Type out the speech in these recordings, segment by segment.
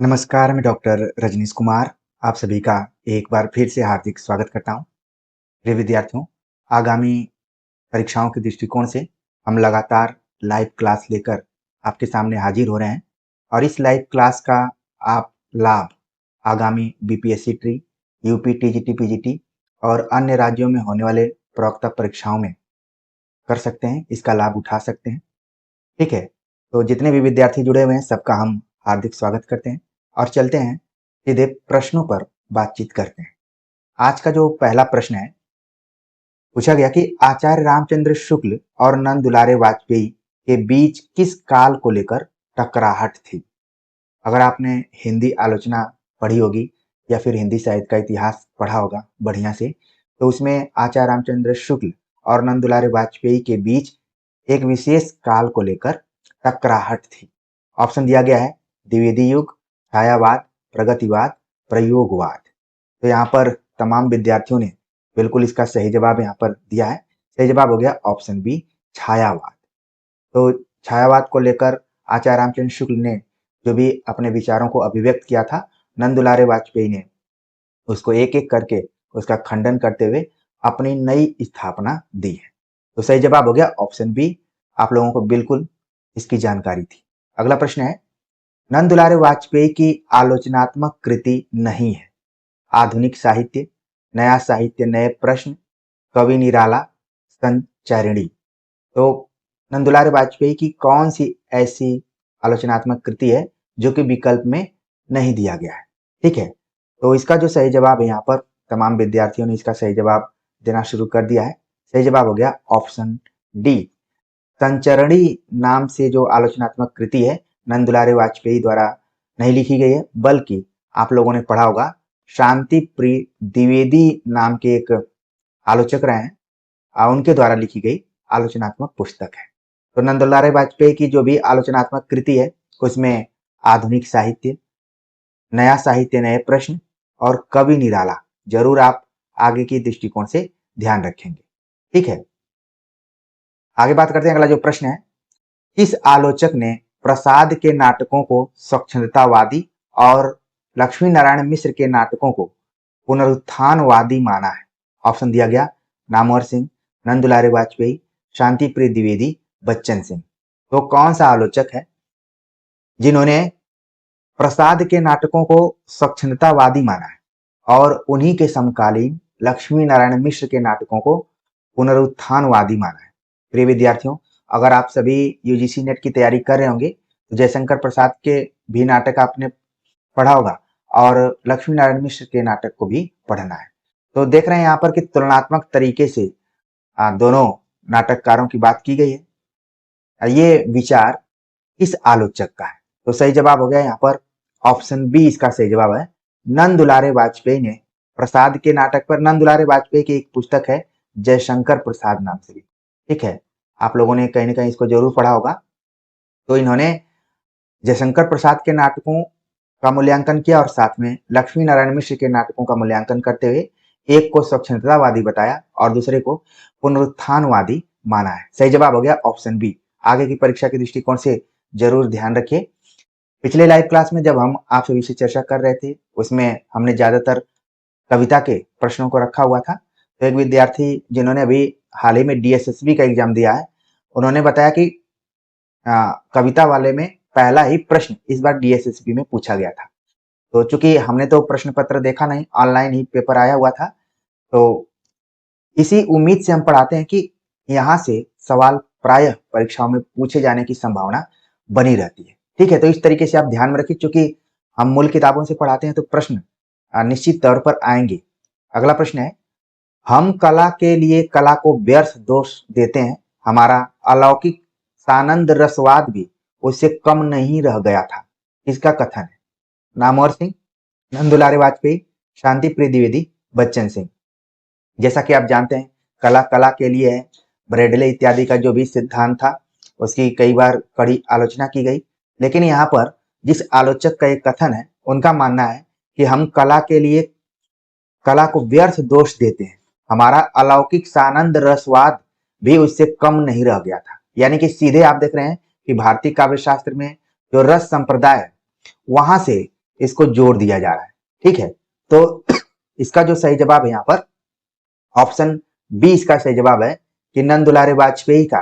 नमस्कार, मैं डॉक्टर रजनीश कुमार आप सभी का एक बार फिर से हार्दिक स्वागत करता हूँ। प्रिय विद्यार्थियों, आगामी परीक्षाओं के दृष्टिकोण से हम लगातार लाइव क्लास लेकर आपके सामने हाजिर हो रहे हैं और इस लाइव क्लास का आप लाभ आगामी BPSC tree, UP, TGT, PGT और अन्य राज्यों में होने वाले प्रवक्ता परीक्षाओं में कर सकते हैं, इसका लाभ उठा सकते हैं। ठीक है, तो जितने भी विद्यार्थी जुड़े हुए हैं सबका हम हार्दिक स्वागत करते हैं और चलते हैं सीधे प्रश्नों पर बातचीत करते हैं। आज का जो पहला प्रश्न है, पूछा गया कि आचार्य रामचंद्र शुक्ल और नंद दुलारे वाजपेयी के बीच किस काल को लेकर टकराहट थी। अगर आपने हिंदी आलोचना पढ़ी होगी या फिर हिंदी साहित्य का इतिहास पढ़ा होगा बढ़िया से, तो उसमें आचार्य रामचंद्र शुक्ल और नंद दुलारे वाजपेयी के बीच एक विशेष काल को लेकर टकराहट थी। ऑप्शन दिया गया है द्विवेदी युग, छायावाद, प्रगतिवाद, प्रयोगवाद। तो यहाँ पर तमाम विद्यार्थियों ने बिल्कुल इसका सही जवाब यहाँ पर दिया है। सही जवाब हो गया ऑप्शन बी, छायावाद। तो छायावाद को लेकर आचार्य रामचंद्र शुक्ल ने जो भी अपने विचारों को अभिव्यक्त किया था, नंद दुलारे वाजपेयी ने उसको एक एक करके उसका खंडन करते हुए अपनी नई स्थापना दी है। तो सही जवाब हो गया ऑप्शन बी। आप लोगों को बिल्कुल इसकी जानकारी थी। अगला प्रश्न है, नंद दुलारे वाजपेयी की आलोचनात्मक कृति नहीं है। आधुनिक साहित्य, नया साहित्य, नए प्रश्न, कवि निराला, संचरणी। तो नंद दुलारे वाजपेयी की कौन सी ऐसी आलोचनात्मक कृति है जो कि विकल्प में नहीं दिया गया है। ठीक है, तो इसका जो सही जवाब है, यहाँ पर तमाम विद्यार्थियों ने इसका सही जवाब देना शुरू कर दिया है। सही जवाब हो गया ऑप्शन डी। संचरणी नाम से जो आलोचनात्मक कृति है नंद दुलारे वाजपेयी द्वारा नहीं लिखी गई है, बल्कि आप लोगों ने पढ़ा होगा शांति प्रिय द्विवेदी नाम के एक आलोचक रहे हैं, उनके द्वारा लिखी गई आलोचनात्मक पुस्तक है। तो नंद दुलारे वाजपेयी की जो भी आलोचनात्मक कृति है उसमें आधुनिक साहित्य, नया साहित्य, नए प्रश्न और कवि निराला जरूर आप आगे की दृष्टिकोण से ध्यान रखेंगे। ठीक है, आगे बात करते हैं। अगला जो प्रश्न है, किस आलोचक ने प्रसाद के नाटकों को स्वच्छंदतावादी और लक्ष्मी नारायण मिश्र के नाटकों को पुनरुत्थानवादी माना है। ऑप्शन दिया गया नामवर सिंह, नंद दुलारे वाजपेयी, शांति प्रिय द्विवेदी, बच्चन सिंह। तो कौन सा आलोचक है जिन्होंने प्रसाद के नाटकों को स्वच्छंदतावादी माना है और उन्हीं के समकालीन लक्ष्मी नारायण मिश्र के नाटकों को पुनरुत्थानवादी माना है। प्रिय विद्यार्थियों, अगर आप सभी यूजीसी नेट की तैयारी कर रहे होंगे तो जयशंकर प्रसाद के भी नाटक आपने पढ़ा होगा और लक्ष्मी नारायण मिश्र के नाटक को भी पढ़ना है। तो देख रहे हैं यहाँ पर कि तुलनात्मक तरीके से दोनों नाटककारों की बात की गई है। ये विचार किस आलोचक का है? तो सही जवाब हो गया यहाँ पर ऑप्शन बी, इसका सही जवाब है नंद दुलारे वाजपेयी ने प्रसाद के नाटक पर। नंद दुलारे वाजपेयी की एक पुस्तक है जयशंकर प्रसाद नाम से भी। ठीक है, आप लोगों ने कहीं ना कहीं इसको जरूर पढ़ा होगा। तो इन्होंने जयशंकर प्रसाद के नाटकों का मूल्यांकन किया और साथ में लक्ष्मी नारायण मिश्र के नाटकों का मूल्यांकन करते हुए एक को स्वच्छंदतावादी बताया और दूसरे को पुनरुत्थानवादी माना है। सही जवाब हो गया ऑप्शन बी। आगे की परीक्षा के दृष्टिकोण से जरूर ध्यान रखिए। पिछले लाइव क्लास में जब हम आप सभी से चर्चा कर रहे थे उसमें हमने ज्यादातर कविता के प्रश्नों को रखा हुआ था। तो एक विद्यार्थी जिन्होंने अभी हाल ही में डीएसएसबी का एग्जाम दिया है, उन्होंने बताया कि कविता वाले में पहला ही प्रश्न इस बार डीएसएसबी में पूछा गया था। तो चूंकि हमने तो प्रश्न पत्र देखा नहीं, ऑनलाइन ही पेपर आया हुआ था, तो इसी उम्मीद से हम पढ़ाते हैं कि यहाँ से सवाल प्रायः परीक्षाओं में पूछे जाने की संभावना बनी रहती है। ठीक है, तो इस तरीके से आप ध्यान में रखिए, क्योंकि हम मूल किताबों से पढ़ाते हैं तो प्रश्न निश्चित तौर पर आएंगे। अगला प्रश्न है, हम कला के लिए कला को व्यर्थ दोष देते हैं, हमारा अलौकिक सानंद रसवाद भी उससे कम नहीं रह गया था। इसका कथन है नामवर सिंह, नंद दुलारे वाजपेयी, शांति प्रिय द्विवेदी, बच्चन सिंह। जैसा कि आप जानते हैं कला कला के लिए है, ब्रेडले इत्यादि का जो भी सिद्धांत था उसकी कई बार कड़ी आलोचना की गई, लेकिन यहाँ पर जिस आलोचक का एक कथन है उनका मानना है कि हम कला के लिए कला को व्यर्थ दोष देते हैं, हमारा अलौकिक सानंद रसवाद भी उससे कम नहीं रह गया था। यानी कि सीधे आप देख रहे हैं कि भारतीय काव्य शास्त्र में जो रस संप्रदाय है वहां से इसको जोड़ दिया जा रहा है। ठीक है, तो इसका जो सही जवाब है यहाँ पर ऑप्शन बी इसका सही जवाब है कि नंद दुलारे वाजपेयी का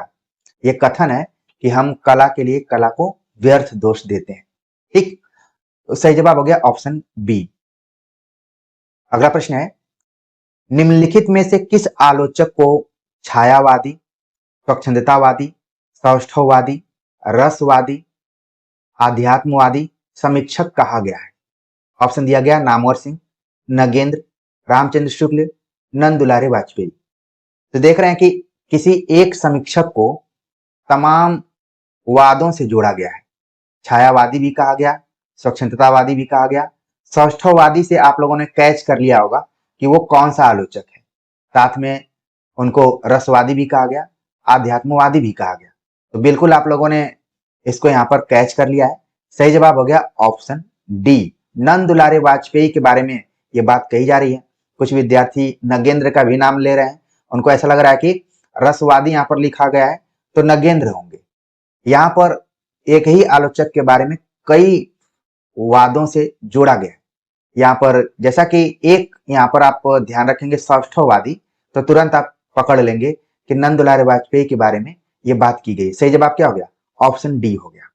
ये कथन है कि हम कला के लिए कला को व्यर्थ दोष देते हैं। ठीक, तो सही जवाब हो गया ऑप्शन बी। अगला प्रश्न है, निम्नलिखित में से किस आलोचक को छायावादी, स्वच्छंदतावादी, सौष्ठववादी, रसवादी, आध्यात्मवादी समीक्षक कहा गया है? ऑप्शन दिया गया नामवर सिंह, नगेंद्र, रामचंद्र शुक्ल, नंद दुलारे वाजपेयी। तो देख रहे हैं कि किसी एक समीक्षक को तमाम वादों से जोड़ा गया है। छायावादी भी कहा गया, स्वच्छंदतावादी भी कहा गया, सौष्ठववादी से आप लोगों ने कैच कर लिया होगा कि वो कौन सा आलोचक है। साथ में उनको रसवादी भी कहा गया, आध्यात्मवादी भी कहा गया। तो बिल्कुल आप लोगों ने इसको यहाँ पर कैच कर लिया है। सही जवाब हो गया ऑप्शन डी। नंद दुलारे वाजपेयी के बारे में ये बात कही जा रही है। कुछ विद्यार्थी नगेंद्र का भी नाम ले रहे हैं, उनको ऐसा लग रहा है कि रसवादी यहाँ पर लिखा गया है तो नगेंद्र होंगे। यहाँ पर एक ही आलोचक के बारे में कई वादों से जोड़ा गया है। यहाँ पर जैसा कि एक यहाँ पर आप ध्यान रखेंगे सौष्ठववादी, तो तुरंत आप पकड़ लेंगे कि नंद दुलारे वाजपेयी के बारे में ये बात की गई। सही जवाब क्या हो गया? ऑप्शन डी हो गया।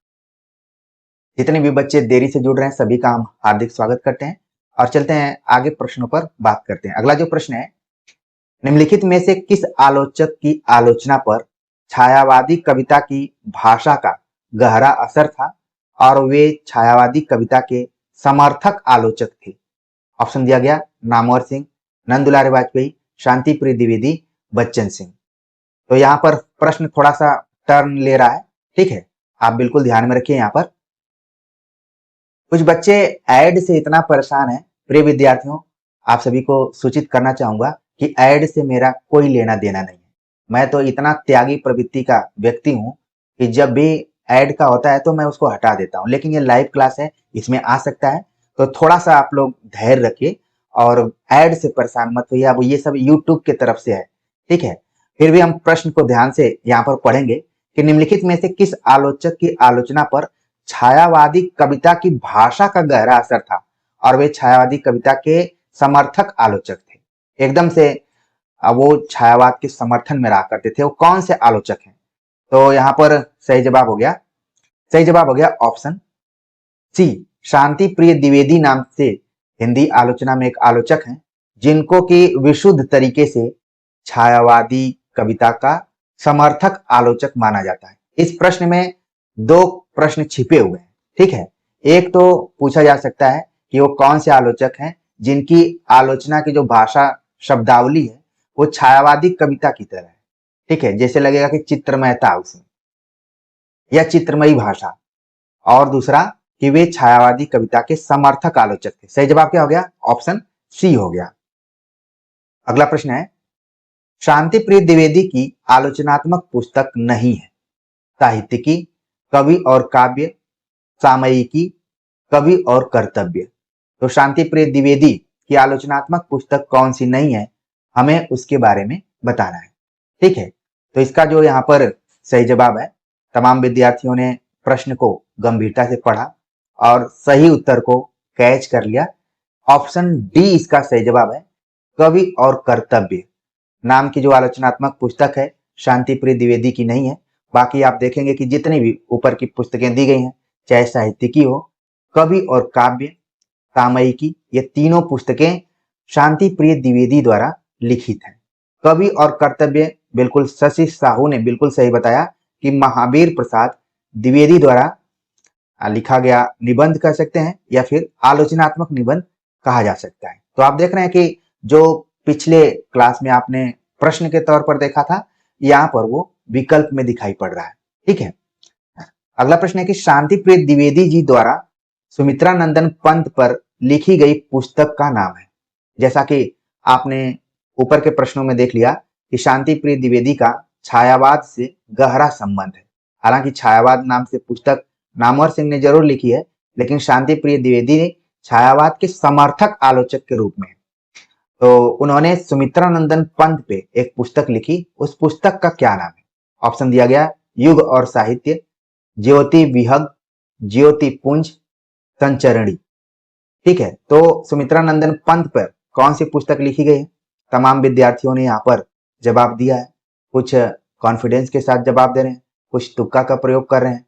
जितने भी बच्चे देरी से जुड़ रहे हैं सभी का हम हार्दिक स्वागत करते हैं और चलते हैं आगे प्रश्नों पर बात करते हैं। अगला जो प्रश्न है, निम्नलिखित में से किस आलोचक की आलोचना पर छायावादी कविता की भाषा का गहरा असर था और वे छायावादी कविता के समर्थक आलोचक थे? ऑप्शन दिया गया नामवर सिंह, नंद दुलारे वाजपेयी, शांति प्रिय द्विवेदी, बच्चन सिंह। तो यहाँ पर प्रश्न थोड़ा सा टर्न ले रहा है। ठीक है, आप बिल्कुल ध्यान में रखिए। यहाँ पर कुछ बच्चे ऐड से इतना परेशान है। प्रिय विद्यार्थियों, आप सभी को सूचित करना चाहूंगा कि ऐड से मेरा कोई लेना देना नहीं है। मैं तो इतना त्यागी प्रवृत्ति का व्यक्ति हूं कि जब भी ऐड का होता है तो मैं उसको हटा देता हूं, लेकिन ये लाइव क्लास है, इसमें आ सकता है। तो थोड़ा सा आप लोग धैर्य रखिए और ऐड से परेशान मत होइए। अब ये सब यूट्यूब की तरफ से है। ठीक है, फिर भी हम प्रश्न को ध्यान से यहाँ पर पढ़ेंगे कि निम्नलिखित में से किस आलोचक की आलोचना पर छायावादी कविता की भाषा का गहरा असर था और वे छायावादी कविता के समर्थक आलोचक थे? एकदम से वो छायावाद के समर्थन में रहा करते थे। वो कौन से आलोचक हैं? तो यहाँ पर सही जवाब हो गया ऑप्शन सी, शांति प्रिय द्विवेदी नाम से हिंदी आलोचना में एक आलोचक हैं जिनको कि विशुद्ध तरीके से छायावादी कविता का समर्थक आलोचक माना जाता है। इस प्रश्न में दो प्रश्न छिपे हुए हैं। ठीक है, एक तो पूछा जा सकता है कि वो कौन से आलोचक हैं जिनकी आलोचना की जो भाषा शब्दावली है वो छायावादी कविता की तरह है। ठीक है, जैसे लगेगा कि चित्रमयता उसमें या चित्रमयी भाषा। और दूसरा कि वे छायावादी कविता के समर्थक आलोचक थे। सही जवाब क्या हो गया? ऑप्शन सी हो गया। अगला प्रश्न है, शांति प्रिय द्विवेदी की आलोचनात्मक पुस्तक नहीं है। साहित्यिकी, कवि और काव्य, सामयिकी, कवि और कर्तव्य। तो शांति प्रिय द्विवेदी की आलोचनात्मक पुस्तक कौन सी नहीं है, हमें उसके बारे में बताना है। ठीक है, तो इसका जो यहाँ पर सही जवाब है, तमाम विद्यार्थियों ने प्रश्न को गंभीरता से पढ़ा और सही उत्तर को कैच कर लिया। ऑप्शन डी इसका सही जवाब है, कवि और कर्तव्य नाम की जो आलोचनात्मक पुस्तक है शांति प्रिय द्विवेदी की नहीं है। बाकी आप देखेंगे कि जितनी भी ऊपर की पुस्तकें दी गई हैं, चाहे साहित्यिकी हो, कवि और काव्य, सामयिकी, ये तीनों पुस्तकें शांति प्रिय द्विवेदी द्वारा लिखित हैं। कवि और कर्तव्य बिल्कुल शशि साहू ने बिल्कुल सही बताया कि महावीर प्रसाद द्विवेदी द्वारा लिखा गया निबंध कह सकते हैं या फिर आलोचनात्मक निबंध कहा जा सकता है। तो आप देख रहे हैं कि जो पिछले क्लास में आपने प्रश्न के तौर पर देखा था, यहाँ पर वो विकल्प में दिखाई पड़ रहा है। ठीक है, अगला प्रश्न है कि शांति प्रिय द्विवेदी जी द्वारा सुमित्रा नंदन पंत पर लिखी गई पुस्तक का नाम है। जैसा कि आपने ऊपर के प्रश्नों में देख लिया कि शांति प्रिय द्विवेदी का छायावाद से गहरा संबंध है। हालांकि छायावाद नाम से पुस्तक नामवर सिंह ने जरूर लिखी है, लेकिन शांति प्रिय द्विवेदी ने छायावाद के समर्थक आलोचक के रूप में। तो उन्होंने सुमित्रा नंदन पंत पे एक पुस्तक लिखी। उस पुस्तक का क्या नाम है? ऑप्शन दिया गया युग और साहित्य, ज्योति विहग, ज्योति पुंज, संचरणी। ठीक है, तो सुमित्रा नंदन पंत पर कौन सी पुस्तक लिखी गई है? तमाम विद्यार्थियों ने यहाँ पर जवाब दिया है। कुछ कॉन्फिडेंस के साथ जवाब दे रहे हैं, कुछ तुक्का का प्रयोग कर रहे हैं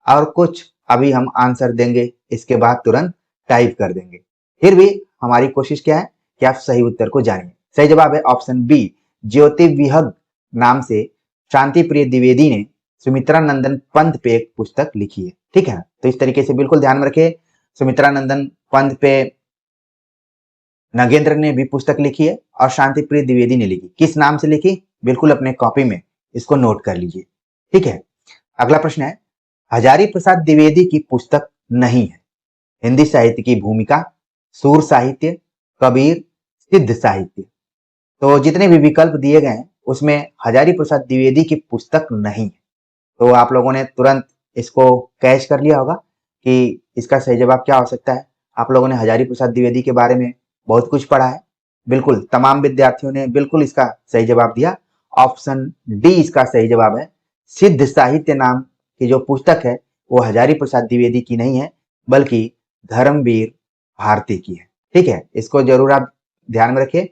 और कुछ अभी हम आंसर देंगे इसके बाद तुरंत टाइप कर देंगे। फिर भी हमारी कोशिश क्या है कि आप सही उत्तर को जानिए। सही जवाब है ऑप्शन बी, ज्योति विहग नाम से शांति प्रिय द्विवेदी ने सुमित्रा नंदन पंत पे एक पुस्तक लिखी है। ठीक है, तो इस तरीके से बिल्कुल ध्यान में रखिए। सुमित्रा नंदन पंत पे नगेंद्र ने भी पुस्तक लिखी है और शांति प्रिय द्विवेदी ने लिखी। किस नाम से लिखी? बिल्कुल अपने कॉपी में इसको नोट कर लीजिए। ठीक है, अगला प्रश्न है, हजारी प्रसाद द्विवेदी की पुस्तक नहीं है। हिंदी साहित्य की भूमिका, सूर साहित्य, कबीर, सिद्ध साहित्य। तो जितने भी विकल्प दिए गए हैं उसमें हजारी प्रसाद द्विवेदी की पुस्तक नहीं है। तो आप लोगों ने तुरंत इसको कैच कर लिया होगा कि इसका सही जवाब क्या हो सकता है। आप लोगों ने हजारी प्रसाद द्विवेदी के बारे में बहुत कुछ पढ़ा है। बिल्कुल तमाम विद्यार्थियों ने बिल्कुल इसका सही जवाब दिया। ऑप्शन डी इसका सही जवाब है। सिद्ध साहित्य नाम की जो पुस्तक है वो हजारी प्रसाद द्विवेदी की नहीं है बल्कि धर्मवीर भारती की है। ठीक है, इसको जरूर आप ध्यान में रखिए।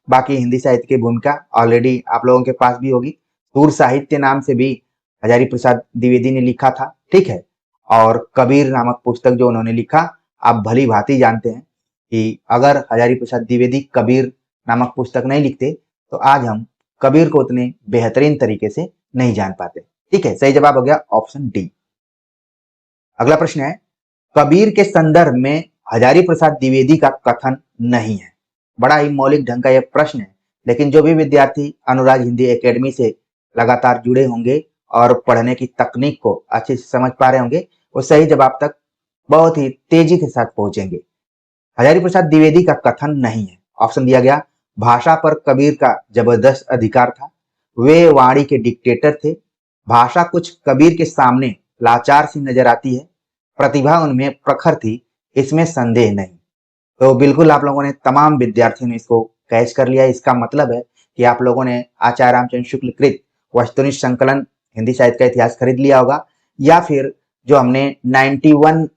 बाकी हिंदी साहित्य की भूमिका ऑलरेडी आप लोगों के पास भी होगी। सूर साहित्य नाम से भी हजारी प्रसाद द्विवेदी ने लिखा था। ठीक है, और कबीर नामक पुस्तक जो उन्होंने लिखा, आप भली भांति जानते हैं कि अगर हजारी प्रसाद द्विवेदी कबीर नामक पुस्तक नहीं लिखते तो आज हम कबीर को उतने बेहतरीन तरीके से नहीं जान पाते। ठीक है, सही जवाब हो गया ऑप्शन डी। अगला प्रश्न है, कबीर के संदर्भ में हजारी प्रसाद द्विवेदी का कथन नहीं है। बड़ा ही मौलिक ढंग का यह प्रश्न है, लेकिन जो भी विद्यार्थी अनुराग हिंदी एकेडमी से लगातार जुड़े होंगे और पढ़ने की तकनीक को अच्छे से समझ पा रहे होंगे वो सही जवाब तक बहुत ही तेजी के साथ पहुंचेंगे। हजारी प्रसाद द्विवेदी का कथन नहीं है। ऑप्शन दिया गया, भाषा पर कबीर का जबरदस्त अधिकार था, वे वाणी के डिक्टेटर थे, भाषा कुछ कबीर के सामने लाचार सी नजर आती है, प्रतिभा उनमें प्रखर थी, इसमें संदेह नहीं। तो बिल्कुल आप लोगों ने, तमाम विद्यार्थियों ने इसको कैच कर लिया। इसका मतलब है कि आप लोगों ने आचार्य रामचंद्र शुक्ल कृत वस्तुनिष्ठ संकलन हिंदी साहित्य का इतिहास खरीद लिया होगा, या फिर जो हमने 91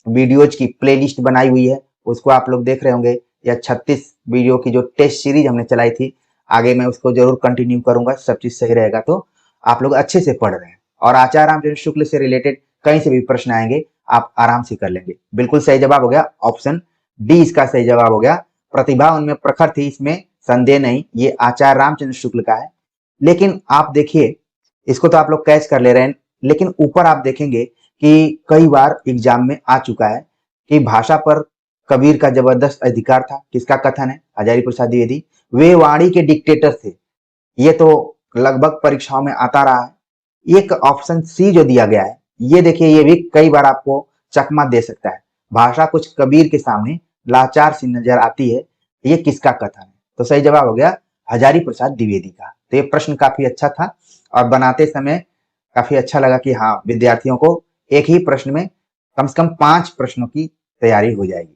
वीडियोज की प्लेलिस्ट बनाई हुई है उसको आप लोग देख रहे होंगे, या 36 वीडियो की जो टेस्ट सीरीज हमने चलाई थी, आगे मैं उसको जरूर कंटिन्यू करूंगा। सब चीज सही रहेगा तो आप लोग अच्छे से पढ़ रहे हैं और आचार्य रामचंद्र शुक्ल से रिलेटेड कहीं से भी प्रश्न आएंगे आप आराम से कर लेंगे। बिल्कुल सही जवाब हो गया ऑप्शन डी, इसका सही जवाब हो गया। प्रतिभा उनमें प्रखर थी, इसमें संदेह नहीं। ये आचार्य रामचंद्र शुक्ल का है। लेकिन आप देखिए, इसको तो आप लोग कैच कर ले रहे हैं, लेकिन ऊपर आप देखेंगे कि कई बार एग्जाम में आ चुका है कि भाषा पर कबीर का जबरदस्त अधिकार था। किसका कथन है? हजारी प्रसाद द्विवेदी। वे वाणी के डिक्टेटर थे, ये तो लगभग परीक्षाओं में आता रहा है। एक ऑप्शन सी जो दिया गया है, ये देखिए, ये भी कई बार आपको चकमा दे सकता है। भाषा कुछ कबीर के सामने लाचार सी नजर आती है, ये किसका कथन है? तो सही जवाब हो गया हजारी प्रसाद द्विवेदी का। तो ये प्रश्न काफी अच्छा था और बनाते समय काफी अच्छा लगा कि हाँ, विद्यार्थियों को एक ही प्रश्न में कम से कम 5 प्रश्नों की तैयारी हो जाएगी।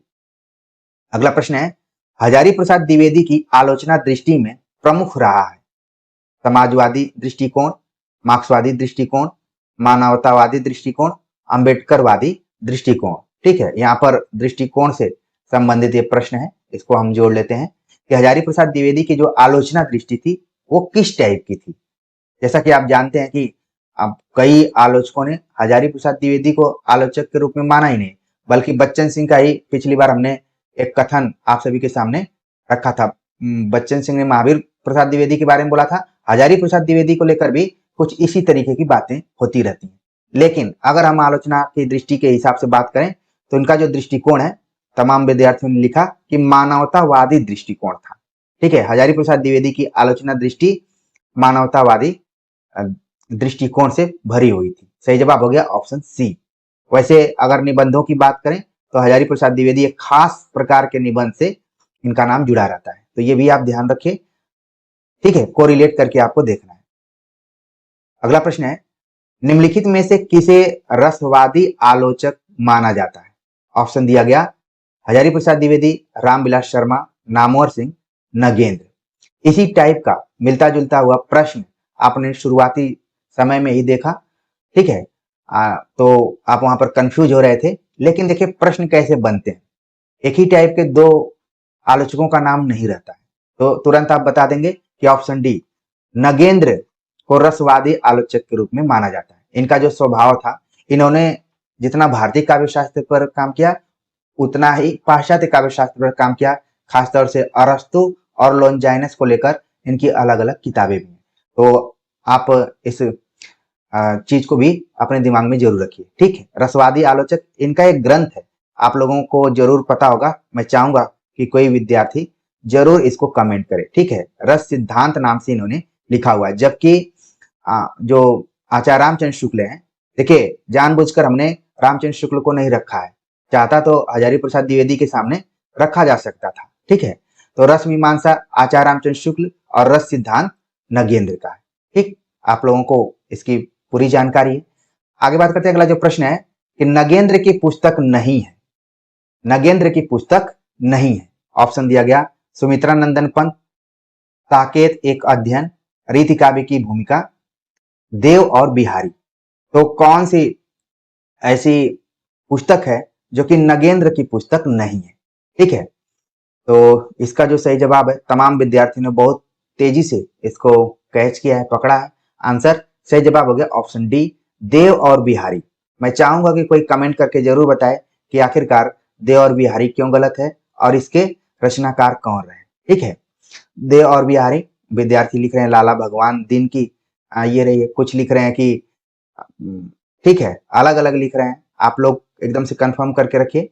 अगला प्रश्न है, हजारी प्रसाद द्विवेदी की आलोचना दृष्टि में प्रमुख रहा है समाजवादी दृष्टिकोण, मार्क्सवादी दृष्टिकोण, मानवतावादी दृष्टिकोण, अंबेडकरवादी दृष्टिकोण। ठीक है, यहाँ पर दृष्टिकोण से संबंधित ये प्रश्न है, इसको हम जोड़ लेते हैं कि हजारी प्रसाद द्विवेदी की जो आलोचना दृष्टि थी वो किस टाइप की थी। जैसा कि आप जानते हैं कि अब कई आलोचकों ने हजारी प्रसाद द्विवेदी को आलोचक के रूप में माना ही नहीं, बल्कि बच्चन सिंह का ही पिछली बार हमने एक कथन आप सभी के सामने रखा था। बच्चन सिंह ने महावीर प्रसाद द्विवेदी के बारे में बोला था, हजारी प्रसाद द्विवेदी को लेकर भी कुछ इसी तरीके की बातें होती रहती हैं। लेकिन अगर हम आलोचना की दृष्टि के हिसाब से बात करें तो इनका जो दृष्टिकोण है, तमाम विद्यार्थियों ने लिखा कि मानवतावादी दृष्टिकोण था। ठीक है, हजारी प्रसाद द्विवेदी की आलोचना दृष्टि मानवतावादी दृष्टिकोण से भरी हुई थी। सही जवाब हो गया ऑप्शन सी। वैसे अगर निबंधों की बात करें तो हजारी प्रसाद द्विवेदी एक खास प्रकार के निबंध से इनका नाम जुड़ा रहता है, तो ये भी आप ध्यान रखिए। ठीक है, कोरिलेट करके आपको देखना है। अगला प्रश्न है, निम्नलिखित में से किसे रसवादी आलोचक माना जाता है? ऑप्शन दिया गया, हजारी प्रसाद द्विवेदी, रामविलास शर्मा, नामवर सिंह, नगेंद्र। इसी टाइप का मिलता जुलता हुआ प्रश्न आपने शुरुआती समय में ही देखा। ठीक है, तो आप वहां पर कंफ्यूज हो रहे थे, लेकिन देखिए प्रश्न कैसे बनते हैं। एक ही टाइप के दो आलोचकों का नाम नहीं रहता है। तो तुरंत आप बता देंगे कि ऑप्शन डी, नगेंद्र को रसवादी आलोचक के रूप में माना जाता है। इनका जो स्वभाव था, इन्होंने जितना भारतीय काव्य शास्त्र पर काम किया उतना ही पाश्चात्य काव्य शास्त्र पर काम किया। खासतौर से अरस्तु और लॉन्जाइनस को लेकर इनकी अलग अलग किताबें भी हैं। तो आप इस चीज को भी अपने दिमाग में जरूर रखिए, ठीक है। रसवादी आलोचक इनका एक ग्रंथ है, आप लोगों को जरूर पता होगा। मैं चाहूंगा कि कोई विद्यार्थी जरूर इसको कमेंट करे, ठीक है। रस सिद्धांत नाम से इन्होंने लिखा हुआ है। जबकि जो आचार्य रामचंद्र शुक्ल हैं, देखिए जानबूझकर हमने रामचंद्र शुक्ल को नहीं रखा है, चाहता तो हजारी प्रसाद द्विवेदी के सामने रखा जा सकता था, ठीक है। तो रस मीमांसा आचार्य रामचंद्र शुक्ल और रस सिद्धांत नगेंद्र का है, ठीक। आप लोगों को इसकी पूरी जानकारी है। आगे बात करते हैं। अगला जो प्रश्न है कि नगेंद्र की पुस्तक नहीं है, नगेंद्र की पुस्तक नहीं है। ऑप्शन दिया गया सुमित्रा नंदन पंत, साकेत एक अध्ययन, रीति काव्य की भूमिका, देव और बिहारी। तो कौन सी ऐसी पुस्तक है जो कि नगेंद्र की पुस्तक नहीं है, ठीक है। तो इसका जो सही जवाब है, तमाम विद्यार्थियों ने बहुत तेजी से इसको कैच किया है, पकड़ा है। आंसर सही जवाब हो गया ऑप्शन डी, देव और बिहारी। मैं चाहूंगा कि कोई कमेंट करके जरूर बताए कि आखिरकार देव और बिहारी क्यों गलत है और इसके रचनाकार कौन रहे, ठीक है। देव और बिहारी, विद्यार्थी लिख रहे हैं लाला भगवान दिन की, ये रही है। कुछ लिख रहे हैं कि ठीक है, अलग अलग लिख रहे हैं। आप लोग एकदम से कंफर्म करके रखिए।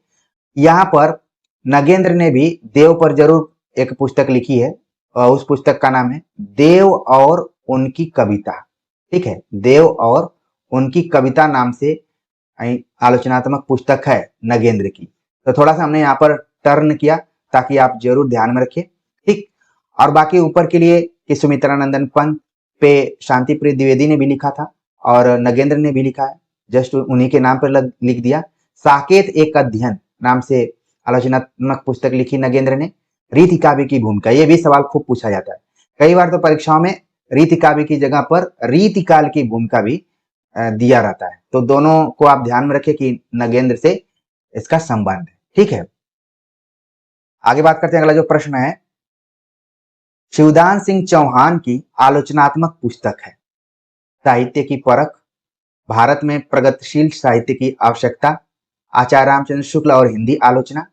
यहाँ पर नगेंद्र ने भी देव पर जरूर एक पुस्तक लिखी है और उस पुस्तक का नाम है देव और उनकी कविता, ठीक है। देव और उनकी कविता नाम से आलोचनात्मक पुस्तक है नगेंद्र की। तो थोड़ा सा हमने यहाँ पर टर्न किया ताकि आप जरूर ध्यान में रखिए, ठीक। और बाकी ऊपर के लिए कि सुमित्रा नंदन पंत पे शांति प्रिय द्विवेदी ने भी लिखा था और नगेंद्र ने भी लिखा है, जस्ट उन्हीं के नाम पर लिख दिया। साकेत एक अध्ययन नाम से आलोचनात्मक पुस्तक लिखी नगेंद्र ने। रीति काव्य की भूमिका, ये भी सवाल खूब पूछा जाता है कई बार, तो परीक्षाओं में रीति काव्य की जगह पर रीतिकाल की भूमिका भी दिया रहता है। तो दोनों को आप ध्यान में रखिए कि नगेंद्र से इसका संबंध है, ठीक है। आगे बात करते हैं। अगला जो प्रश्न है, शिवदान सिंह चौहान की आलोचनात्मक पुस्तक है साहित्य की परख, भारत में प्रगतिशील साहित्य की आवश्यकता, आचार्य रामचंद्र शुक्ल और हिंदी आलोचना,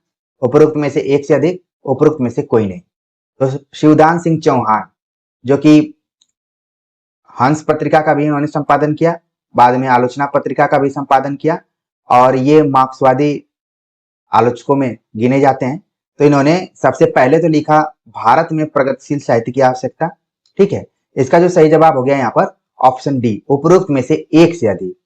उपरोक्त में से एक से अधिक, उपरोक्त में से कोई नहीं। तो शिवदान सिंह चौहान जो कि हंस पत्रिका का भी इन्होंने संपादन किया, बाद में आलोचना पत्रिका का भी संपादन किया और ये मार्क्सवादी आलोचकों में गिने जाते हैं। तो इन्होंने सबसे पहले तो लिखा भारत में प्रगतिशील साहित्य की आवश्यकता, ठीक है। इसका जो सही जवाब हो गया यहाँ पर ऑप्शन डी, उपरोक्त में से एक से अधिक।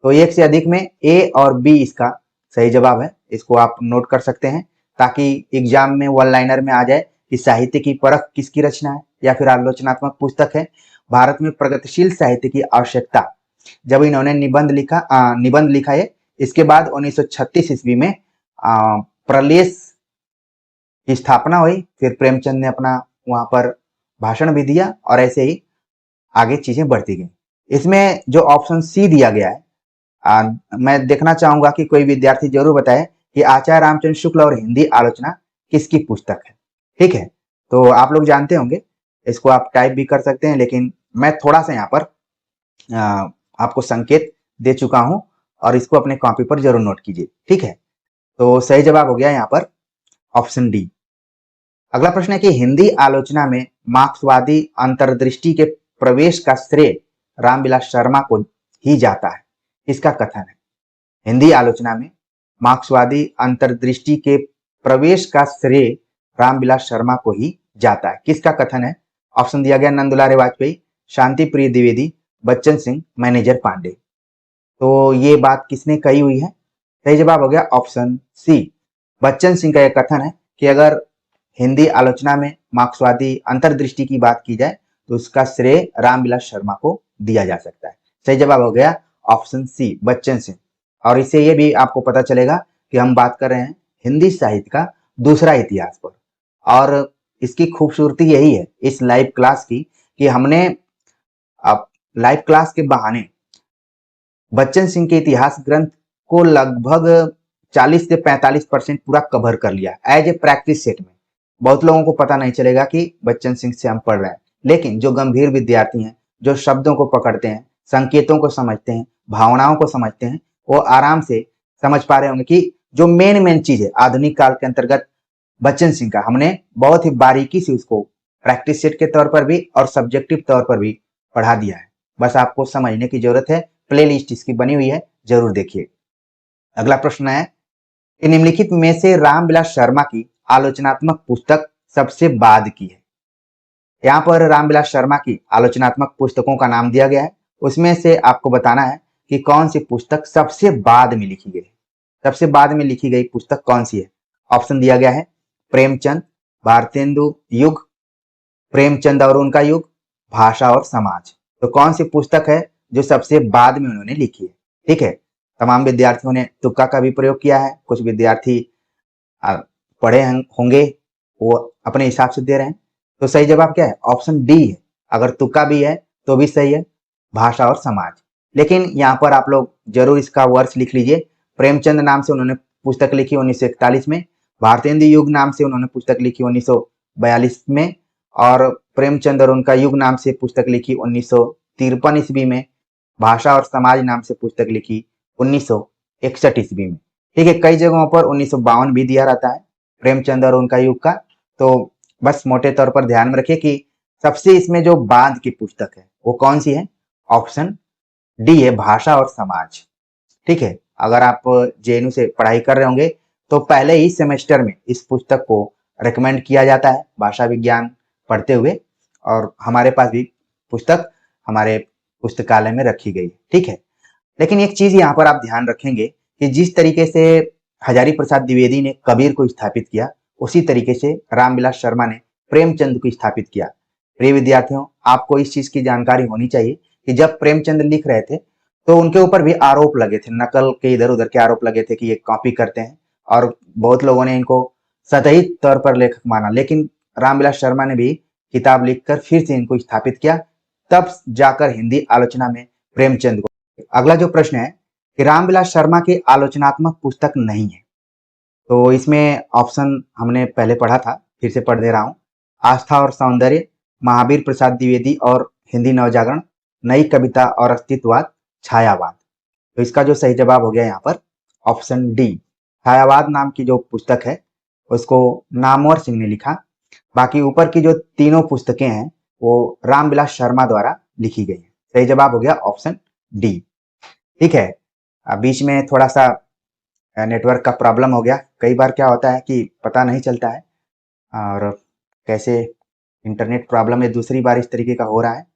तो एक से अधिक में ए और बी इसका सही जवाब है। इसको आप नोट कर सकते हैं ताकि एग्जाम में वन लाइनर में आ जाए कि साहित्य की परख किसकी रचना है या फिर आलोचनात्मक पुस्तक है भारत में प्रगतिशील साहित्य की आवश्यकता। जब इन्होंने निबंध लिखा है, इसके बाद 1936 ईस्वी में प्रलेस की स्थापना हुई, फिर प्रेमचंद ने अपना वहां पर भाषण भी दिया और ऐसे ही आगे चीजें बढ़ती गई। इसमें जो ऑप्शन सी दिया गया है, मैं देखना चाहूंगा कि कोई विद्यार्थी जरूर बताए कि आचार्य रामचंद्र शुक्ल और हिंदी आलोचना किसकी पुस्तक है, ठीक है। तो आप लोग जानते होंगे, इसको आप टाइप भी कर सकते हैं, लेकिन मैं थोड़ा सा यहाँ पर आपको संकेत दे चुका हूं और इसको अपने कॉपी पर जरूर नोट कीजिए, ठीक है। तो सही जवाब हो गया यहाँ पर ऑप्शन डी। अगला प्रश्न है कि हिंदी आलोचना में मार्क्सवादी अंतर्दृष्टि के प्रवेश का श्रेय रामविलास शर्मा को ही जाता है, इसका कथन है। हिंदी आलोचना में मार्क्सवादी अंतर्दृष्टि के प्रवेश का श्रेय रामविलास शर्मा को ही जाता है, किसका कथन है। ऑप्शन दिया गया नंदुलारे वाजपेयी, शांति प्रिय द्विवेदी, बच्चन सिंह, मैनेजर पांडे। तो ये बात किसने कही हुई है, सही जवाब हो गया ऑप्शन सी, बच्चन सिंह का यह कथन है कि अगर हिंदी आलोचना में मार्क्सवादी अंतर्दृष्टि की बात की जाए तो उसका श्रेय रामविलास शर्मा को दिया जा सकता है। सही जवाब हो गया ऑप्शन सी, बच्चन सिंह। और इससे ये भी आपको पता चलेगा कि हम बात कर रहे हैं हिंदी साहित्य का दूसरा इतिहास पर। और इसकी खूबसूरती यही है इस लाइव क्लास की कि हमने लाइव क्लास के बहाने बच्चन सिंह के इतिहास ग्रंथ को लगभग 40 से 45% पूरा कवर कर लिया एज ए प्रैक्टिस सेट में। बहुत लोगों को पता नहीं चलेगा कि बच्चन सिंह से हम पढ़ रहे हैं, लेकिन जो गंभीर विद्यार्थी हैं, जो शब्दों को पकड़ते हैं, संकेतों को समझते हैं, भावनाओं को समझते हैं, वो आराम से समझ पा रहे होंगे कि जो मेन चीज है आधुनिक काल के अंतर्गत बच्चन सिंह का, हमने बहुत ही बारीकी से उसको प्रैक्टिस सेट के तौर पर भी और सब्जेक्टिव तौर पर भी पढ़ा दिया है। बस आपको समझने की जरूरत है, प्लेलिस्ट इसकी बनी हुई है, जरूर देखिए। अगला प्रश्न है कि निम्नलिखित में से रामविलास शर्मा की आलोचनात्मक पुस्तक सबसे बाद की है। यहाँ पर रामविलास शर्मा की आलोचनात्मक पुस्तकों का नाम दिया गया है, उसमें से आपको बताना है कि कौन सी पुस्तक सबसे बाद में लिखी गई है। सबसे बाद में लिखी गई पुस्तक कौन सी है? ऑप्शन दिया गया है प्रेमचंद, भारतेंदु युग, प्रेमचंद और उनका युग, भाषा और समाज। तो कौन सी पुस्तक है जो सबसे बाद में उन्होंने लिखी है? ठीक है, तमाम विद्यार्थियों ने तुक्का का भी प्रयोग किया है, कुछ विद्यार्थी पढ़े होंगे, वो अपने हिसाब से दे रहे हैं। तो सही जवाब क्या है? ऑप्शन डी है। अगर तुक्का भी है तो भी सही है, भाषा और समाज। लेकिन यहाँ पर आप लोग जरूर इसका वर्ष लिख लीजिए। प्रेमचंद नाम से उन्होंने पुस्तक लिखी 1941 में, भारतेंदु युग नाम से उन्होंने पुस्तक लिखी 1942 में, और प्रेमचंद और उनका युग नाम से पुस्तक लिखी 1953 ईस्वी में, भाषा और समाज नाम से पुस्तक लिखी 1961 ईस्वी में। ठीक है, कई जगहों पर 1952 भी दिया रहता है प्रेमचंद और उनका युग का। तो बस मोटे तौर पर ध्यान में रखिए कि सबसे इसमें जो बाद की पुस्तक है वो कौन सी है? ऑप्शन डी है, भाषा और समाज। ठीक है, अगर आप जेएनयू से पढ़ाई कर रहे होंगे तो पहले ही सेमेस्टर में इस पुस्तक को रेकमेंड किया जाता है भाषा विज्ञान पढ़ते हुए, और हमारे पास भी पुस्तक हमारे पुस्तकालय में रखी गई है। ठीक है, लेकिन एक चीज यहाँ पर आप ध्यान रखेंगे कि जिस तरीके से हजारी प्रसाद द्विवेदी ने कबीर को स्थापित किया, उसी तरीके से रामविलास शर्मा ने प्रेमचंद को स्थापित किया। प्रिय विद्यार्थियों, आपको इस चीज की जानकारी होनी चाहिए कि जब प्रेमचंद लिख रहे थे तो उनके ऊपर भी आरोप लगे थे, नकल के इधर उधर के आरोप लगे थे कि ये कॉपी करते हैं, और बहुत लोगों ने इनको सतही तौर पर लेखक माना। लेकिन रामविलास शर्मा ने भी किताब लिखकर फिर से इनको स्थापित किया, तब जाकर हिंदी आलोचना में प्रेमचंद को। अगला जो प्रश्न है कि रामविलास शर्मा की आलोचनात्मक पुस्तक नहीं है, तो इसमें ऑप्शन हमने पहले पढ़ा था, फिर से पढ़ दे रहा हूं। आस्था और सौंदर्य, महावीर प्रसाद द्विवेदी और हिंदी नवजागरण, नई कविता और अस्तित्ववाद, छायावाद। तो इसका जो सही जवाब हो गया यहाँ पर ऑप्शन डी, छायावाद नाम की जो पुस्तक है उसको नामवर सिंह ने लिखा। बाकी ऊपर की जो तीनों पुस्तकें हैं वो रामविलास शर्मा द्वारा लिखी गई है। सही जवाब हो गया ऑप्शन डी। ठीक है, बीच में थोड़ा सा नेटवर्क का प्रॉब्लम हो गया। कई बार क्या होता है कि पता नहीं चलता है, और कैसे इंटरनेट प्रॉब्लम है, दूसरी बार इस तरीके का हो रहा है।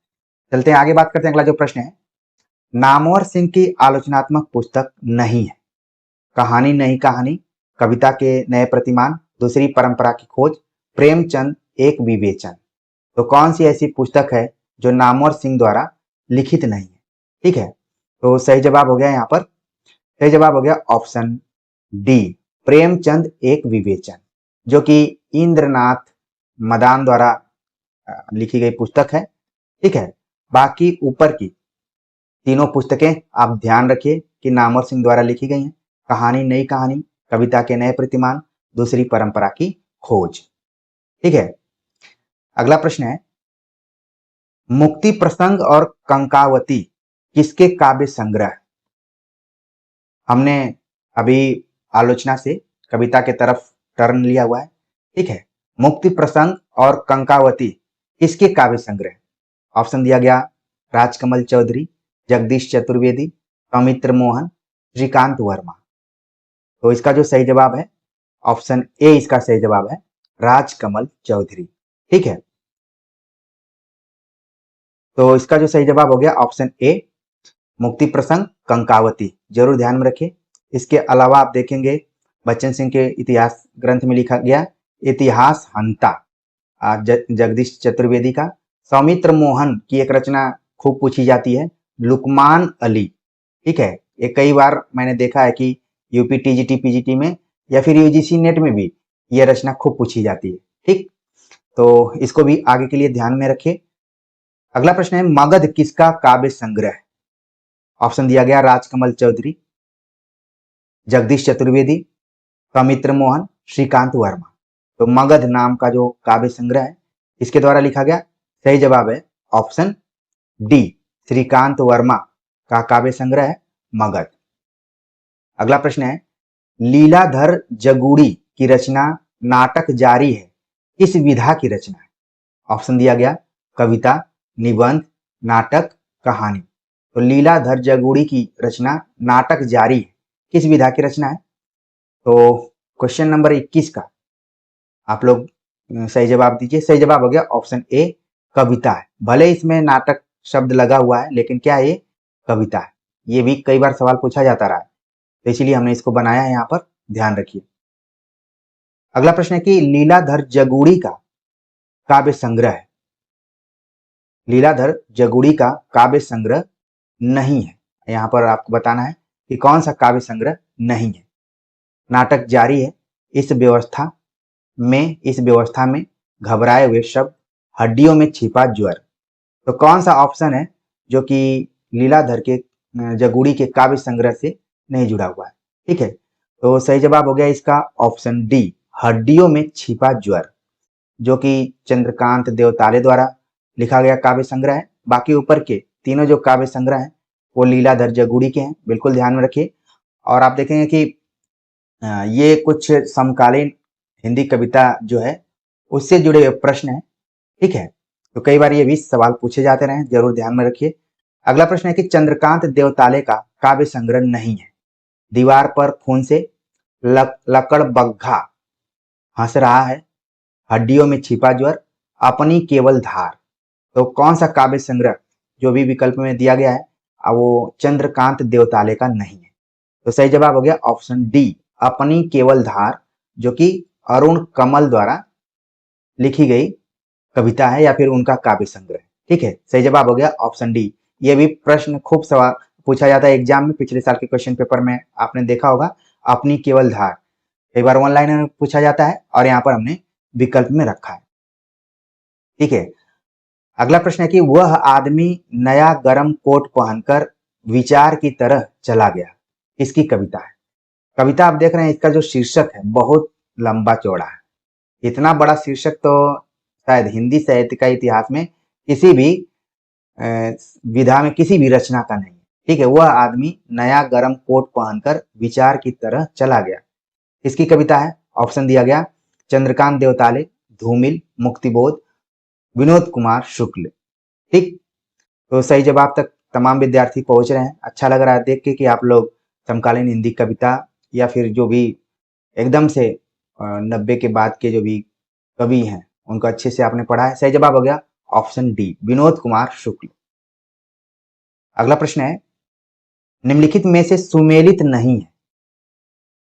चलते हैं आगे, बात करते हैं। अगला जो प्रश्न है, नामवर सिंह की आलोचनात्मक पुस्तक नहीं है। कहानी नहीं कहानी, कविता के नए प्रतिमान, दूसरी परंपरा की खोज, प्रेमचंद एक विवेचन। तो कौन सी ऐसी पुस्तक है जो नामवर सिंह द्वारा लिखित नहीं है? ठीक है, तो सही जवाब हो गया यहाँ पर, सही जवाब हो गया ऑप्शन डी, प्रेमचंद एक विवेचन, जो कि इंद्रनाथ मदान द्वारा लिखी गई पुस्तक है। ठीक है, बाकी ऊपर की तीनों पुस्तकें आप ध्यान रखिए कि नामवर सिंह द्वारा लिखी गई हैं। कहानी नई कहानी, कविता के नए प्रतिमान, दूसरी परंपरा की खोज। ठीक है, अगला प्रश्न है, मुक्ति प्रसंग और कंकावती किसके काव्य संग्रह? हमने अभी आलोचना से कविता के तरफ टर्न लिया हुआ है। ठीक है, मुक्ति प्रसंग और कंकावती किसके काव्य संग्रह? ऑप्शन दिया गया राजकमल चौधरी, जगदीश चतुर्वेदी, सौमित्र मोहन, श्रीकांत वर्मा। तो इसका जो सही जवाब है ऑप्शन ए, इसका सही जवाब है राजकमल चौधरी। ठीक है, तो इसका जो सही जवाब हो गया ऑप्शन ए, मुक्ति प्रसंग कंकावती। जरूर ध्यान में रखिए। इसके अलावा आप देखेंगे बच्चन सिंह के इतिहास ग्रंथ में लिखा गया इतिहास हंता जगदीश चतुर्वेदी का। सौमित्र मोहन की एक रचना खूब पूछी जाती है, लुकमान अली। ठीक है, ये कई बार मैंने देखा है कि यूपी टीजीटी पीजीटी में या फिर यूजीसी नेट में भी ये रचना खूब पूछी जाती है। ठीक, तो इसको भी आगे के लिए ध्यान में रखिए। अगला प्रश्न है, मगध किसका काव्य संग्रह? ऑप्शन दिया गया राजकमल चौधरी, जगदीश चतुर्वेदी, सौमित्र मोहन, श्रीकांत वर्मा। तो मगध नाम का जो काव्य संग्रह है इसके द्वारा लिखा गया। सही जवाब है ऑप्शन डी, श्रीकांत वर्मा का काव्य संग्रह है मगध। अगला प्रश्न है, लीलाधर जगुड़ी की रचना नाटक जारी है किस विधा की रचना है? ऑप्शन दिया गया कविता, निबंध, नाटक, कहानी। तो लीलाधर जगुड़ी की रचना नाटक जारी है किस विधा की रचना है? तो क्वेश्चन नंबर 21 का आप लोग सही जवाब दीजिए। सही जवाब हो गया ऑप्शन ए, कविता है। भले इसमें नाटक शब्द लगा हुआ है लेकिन क्या है, ये कविता है। ये भी कई बार सवाल पूछा जाता रहा है, तो इसीलिए हमने इसको बनाया है, यहाँ पर ध्यान रखिए। अगला प्रश्न है कि लीलाधर जगुड़ी का काव्य संग्रह है, लीलाधर जगुड़ी का काव्य संग्रह नहीं है। यहाँ पर आपको बताना है कि कौन सा काव्य संग्रह नहीं है। नाटक जारी है, इस व्यवस्था में घबराए हुए शब्द, हड्डियों में छिपा ज्वर। तो कौन सा ऑप्शन है जो कि लीलाधर के जगुड़ी के काव्य संग्रह से नहीं जुड़ा हुआ है? ठीक है, तो सही जवाब हो गया इसका ऑप्शन डी, हड्डियों में छिपा ज्वर, जो कि चंद्रकांत देवताले द्वारा लिखा गया काव्य संग्रह है। बाकी ऊपर के तीनों जो काव्य संग्रह हैं वो लीलाधर जगुड़ी के हैं, बिल्कुल ध्यान में रखिए। और आप देखेंगे कि ये कुछ समकालीन हिंदी कविता जो है उससे जुड़े हुए प्रश्न है। ठीक है, तो कई बार ये भी सवाल पूछे जाते रहे, जरूर ध्यान में रखिए। अगला प्रश्न है कि चंद्रकांत देवताले का काव्य संग्रह नहीं है। दीवार पर खून से लकड़ बग्घा हंस रहा है, हड्डियों में छिपा ज्वर, अपनी केवल धार। तो कौन सा काव्य संग्रह जो भी विकल्प में दिया गया है वो चंद्रकांत देवताले का नहीं है? तो सही जवाब हो गया ऑप्शन डी, अपनी केवल धार, जो कि अरुण कमल द्वारा लिखी गई कविता है या फिर उनका काव्य संग्रह। ठीक है, सही जवाब हो गया ऑप्शन डी। ये भी प्रश्न खूब सवाल पूछा जाता है एग्जाम में, पिछले साल के क्वेश्चन पेपर में आपने देखा होगा, अपनी केवल धार कई बार ऑनलाइन में पूछा जाता है और यहाँ पर हमने विकल्प में रखा है। ठीक है, अगला प्रश्न है कि वह आदमी नया गरम कोट पहनकर विचार की तरह चला गया, इसकी कविता है। कविता आप देख रहे हैं, इसका जो शीर्षक है बहुत लंबा चौड़ा है। इतना बड़ा शीर्षक तो शायद हिंदी साहित्य का इतिहास में किसी भी विधा में किसी भी रचना का नहीं है। ठीक है, वह आदमी नया गरम कोट पहनकर विचार की तरह चला गया, इसकी कविता है। ऑप्शन दिया गया चंद्रकांत देवताले, धूमिल, मुक्तिबोध, विनोद कुमार शुक्ल। ठीक, तो सही जवाब तक तमाम विद्यार्थी पहुंच रहे हैं। अच्छा लग रहा है देख के कि आप लोग समकालीन हिंदी कविता या फिर जो भी एकदम से 90 के बाद के जो भी कवि हैं उनको अच्छे से आपने पढ़ा है। सही जवाब हो गया ऑप्शन डी, विनोद कुमार शुक्ल। अगला प्रश्न है, निम्नलिखित में से सुमेलित नहीं है,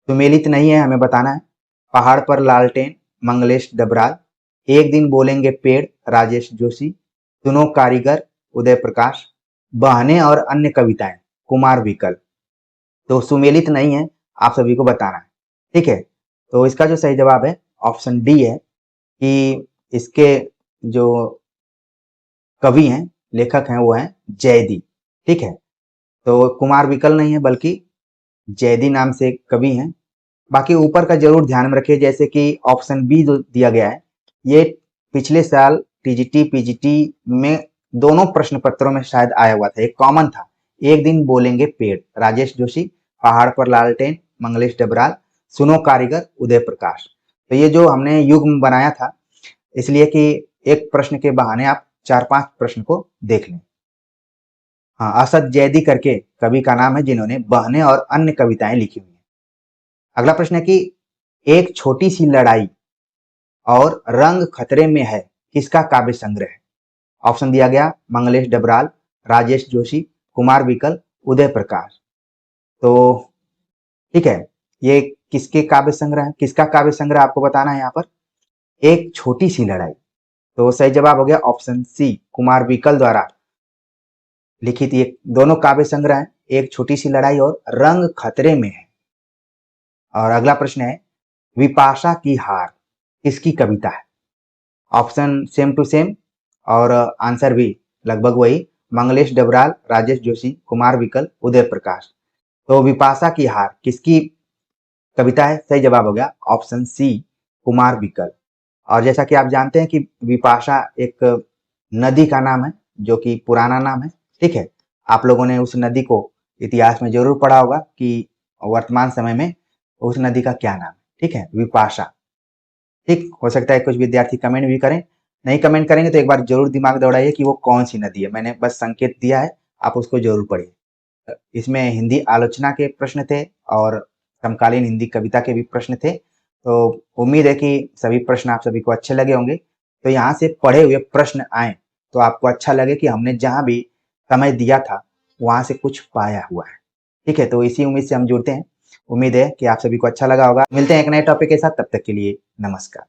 सुमेलित नहीं है हमें बताना है। पहाड़ पर लालटेन, मंगलेश डबराल, एक दिन बोलेंगे पेड़, राजेश जोशी, सुनो कारीगर, उदय प्रकाश, बहने और अन्य कविताएं, कुमार विकल। तो सुमेलित नहीं है, आप सभी को बताना है। ठीक है, तो इसका जो सही जवाब है ऑप्शन डी है कि इसके जो कवि हैं, लेखक हैं, वो हैं जयदी। ठीक है, तो कुमार विकल नहीं है बल्कि जयदी नाम से कवि हैं। बाकी ऊपर का जरूर ध्यान में रखिए, जैसे कि ऑप्शन बी जो दिया गया है ये पिछले साल टीजीटी पीजीटी में दोनों प्रश्न पत्रों में शायद आया हुआ था, एक कॉमन था। एक दिन बोलेंगे पेड़, राजेश जोशी, पहाड़ पर लालटेन, मंगलेश डबराल, सुनो कारीगर, उदय प्रकाश। तो ये जो हमने युग्म बनाया था इसलिए कि एक प्रश्न के बहाने आप 4-5 प्रश्न को देख लें। हाँ, असद जैदी करके कवि का नाम है जिन्होंने बहने और अन्य कविताएं लिखी हुई हैं। अगला प्रश्न है कि एक छोटी सी लड़ाई और रंग खतरे में है, किसका काव्य संग्रह है? ऑप्शन दिया गया मंगलेश डबराल, राजेश जोशी, कुमार विकल, उदय प्रकाश। तो ठीक है, ये किसके काव्य संग्रह है, किसका काव्य संग्रह आपको बताना है यहाँ पर, एक छोटी सी लड़ाई। तो सही जवाब हो गया ऑप्शन सी, कुमार विकल द्वारा लिखित ये दोनों काव्य संग्रह है, एक छोटी सी लड़ाई और रंग खतरे में है। और अगला प्रश्न है, विपाशा की हार किसकी कविता है? ऑप्शन सेम टू सेम और आंसर भी लगभग वही, मंगलेश डबराल, राजेश जोशी, कुमार विकल, उदय प्रकाश। तो विपाशा की हार किसकी कविता है, सही जवाब हो गया ऑप्शन सी कुमार विकल्प। और जैसा कि आप जानते हैं कि विपाशा एक नदी का नाम है, जो कि पुराना नाम है, ठीक है। आप लोगों ने उस नदी को इतिहास में जरूर पढ़ा होगा कि वर्तमान समय में उस नदी का क्या नाम है, ठीक है, विपाशा। ठीक, हो सकता है कुछ विद्यार्थी कमेंट भी करें, नहीं कमेंट करेंगे तो एक बार जरूर दिमाग दौड़ाइए कि वो कौन सी नदी है। मैंने बस संकेत दिया है, आप उसको जरूर पढ़िए। इसमें हिंदी आलोचना के प्रश्न थे और समकालीन हिंदी कविता के भी प्रश्न थे। तो उम्मीद है कि सभी प्रश्न आप सभी को अच्छे लगे होंगे। तो यहाँ से पढ़े हुए प्रश्न आए तो आपको अच्छा लगे कि हमने जहाँ भी समय दिया था वहां से कुछ पाया हुआ है, ठीक है। तो इसी उम्मीद से हम जुड़ते हैं। उम्मीद है कि आप सभी को अच्छा लगा होगा। मिलते हैं एक नए टॉपिक के साथ, तब तक के लिए नमस्कार।